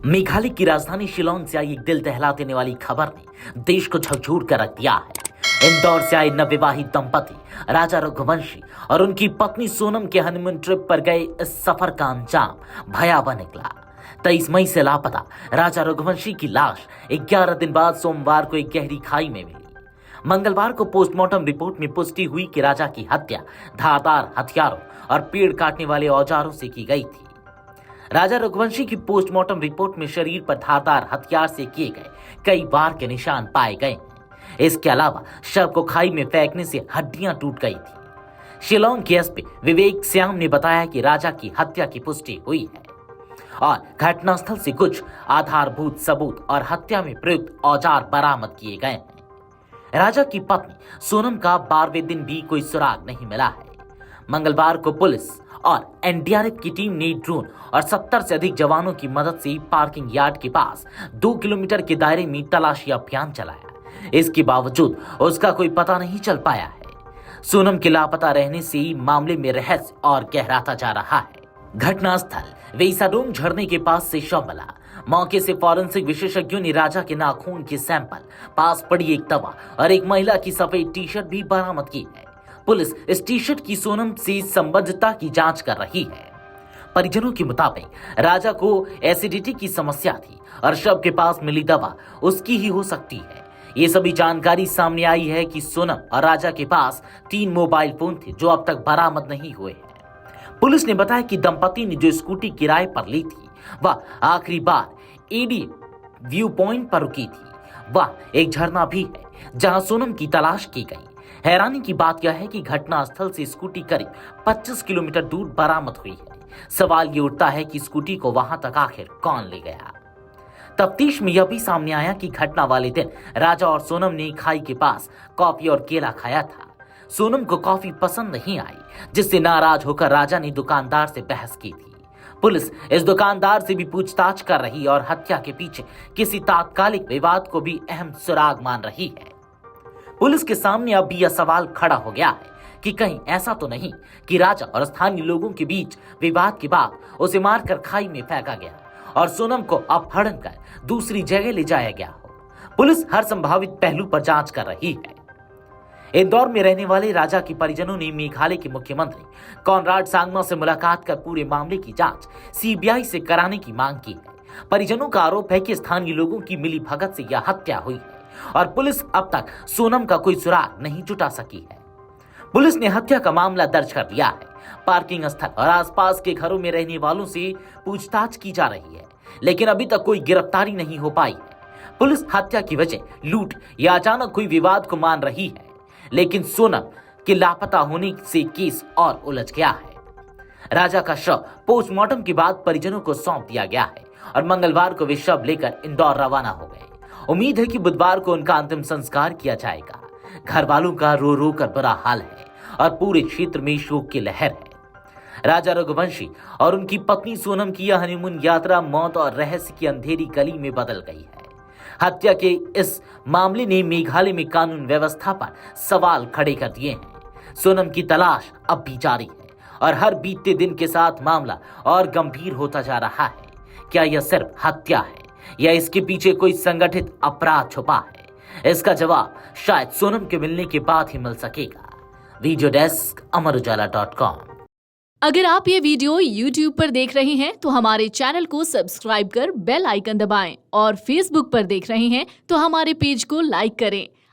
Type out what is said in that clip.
मेघालय की राजधानी शिलोंग से आई एक दिल दहला देने वाली खबर ने देश को झकझोर कर रख दिया है। इंदौर से आए नवविवाहित दंपति राजा रघुवंशी और उनकी पत्नी सोनम के हनीमून ट्रिप पर गए इस सफर का अंजाम भयावह निकला। 23 मई से लापता राजा रघुवंशी की लाश 11 दिन बाद सोमवार को एक गहरी खाई में मिली। मंगलवार को पोस्टमार्टम रिपोर्ट में पुष्टि हुई कि राजा की हत्या धारदार हथियारों और पेड़ काटने वाले औजारों से की गई थी। राजा रघुवंशी की पोस्टमार्टम रिपोर्ट में शरीर पर धारदार हथियार से किए गए कई वार के निशान पाए गए हैं। इसके अलावा शव को खाई में फेंकने से हड्डियां टूट गई थी। शिलोंग के एसपी विवेक श्याम ने बताया कि राजा की हत्या की पुष्टि हुई है और घटनास्थल से कुछ आधारभूत सबूत और हत्या में प्रयुक्त औजार बरामद किए गए हैं। राजा की पत्नी सोनम का 12वें दिन भी कोई सुराग नहीं मिला है। मंगलवार को पुलिस और एनडीआरएफ की टीम ने ड्रोन और 70 से अधिक जवानों की मदद से पार्किंग यार्ड के पास 2 किलोमीटर के दायरे में तलाशी अभियान चलाया। इसके बावजूद उसका कोई पता नहीं चल पाया है। सोनम के लापता रहने से मामले में रहस्य और गहराता जा रहा है। घटनास्थल वेसाडोंग झरने के पास से शव मिला। मौके से फॉरेंसिक विशेषज्ञों ने राजा के नाखून के सैंपल, पास पड़ी एक दवा और एक महिला की सफेद टी शर्ट भी बरामद की है। पुलिस इस टी शर्ट की सोनम से संबद्धता की जांच कर रही है। परिजनों के मुताबिक राजा को एसिडिटी की समस्या थी और शव के पास मिली दवा उसकी ही हो सकती है। ये सभी जानकारी सामने आई है कि सोनम और राजा के पास 3 मोबाइल फोन थे जो अब तक बरामद नहीं हुए हैं। पुलिस ने बताया कि दंपति ने जो स्कूटी किराए पर ली थी वह आखिरी बार एडी व्यू पॉइंट पर रुकी थी। वह एक झरना भी है जहां सोनम की तलाश की गई। हैरानी की बात यह है कि घटनास्थल से स्कूटी करीब 25 किलोमीटर दूर बरामद हुई है। सवाल ये उठता है कि स्कूटी को वहां तक आखिर कौन ले गया। तफ्तीश में यह भी सामने आया कि घटना वाले दिन राजा और सोनम ने खाई के पास कॉफी और केला खाया था। सोनम को कॉफी पसंद नहीं आई, जिससे नाराज होकर राजा ने दुकानदार से बहस की थी। पुलिस इस दुकानदार से भी पूछताछ कर रही और हत्या के पीछे किसी तात्कालिक विवाद को भी अहम सुराग मान रही है। पुलिस के सामने अब भी यह सवाल खड़ा हो गया है कि कहीं ऐसा तो नहीं कि राजा और स्थानीय लोगों के बीच विवाद के बाद उसे मारकर खाई में फेंका गया और सोनम को अपहरण कर दूसरी जगह ले जाया गया हो। पुलिस हर संभावित पहलू पर जांच कर रही है। इंदौर में रहने वाले राजा के परिजनों ने मेघालय के मुख्यमंत्री कॉनराड सांगमा से मुलाकात कर पूरे मामले की जांच सीबीआई से कराने की मांग की है। परिजनों का आरोप है कि स्थानीय लोगों की मिली भगत से यह हत्या हुई है और पुलिस अब तक सोनम का कोई सुराग नहीं जुटा सकी है। पुलिस ने हत्या का मामला दर्ज कर लिया है। पार्किंग स्थल और आसपास के घरों में रहने वालों से पूछताछ की जा रही है, लेकिन अभी तक कोई गिरफ्तारी नहीं हो पाई है। पुलिस हत्या की वजह लूट या अचानक कोई विवाद को मान रही है, लेकिन सोनम के लापता होने से केस और उलझ गया है। राजा का शव पोस्टमार्टम के बाद परिजनों को सौंप दिया गया है और मंगलवार को वे शव लेकर इंदौर रवाना हो गए। उम्मीद है कि बुधवार को उनका अंतिम संस्कार किया जाएगा। घर वालों का रो रो कर बुरा हाल है और पूरे क्षेत्र में शोक की लहर है। राजा रघुवंशी और उनकी पत्नी सोनम की यह हनीमून यात्रा मौत और रहस्य की अंधेरी गली में बदल गई है। हत्या के इस मामले ने मेघालय में कानून व्यवस्था पर सवाल खड़े कर दिए हैं। सोनम की तलाश अब भी जारी है और हर बीतते दिन के साथ मामला और गंभीर होता जा रहा है। क्या यह सिर्फ हत्या है या इसके पीछे कोई संगठित अपराध छुपा है? इसका जवाब शायद सोनम के मिलने के बाद ही मिल सकेगा। वीडियो डेस्क अमरउजाला.com। अगर आप ये वीडियो YouTube पर देख रहे हैं तो हमारे चैनल को सब्सक्राइब कर बेल आइकन दबाएं और Facebook पर देख रहे हैं तो हमारे पेज को लाइक करें।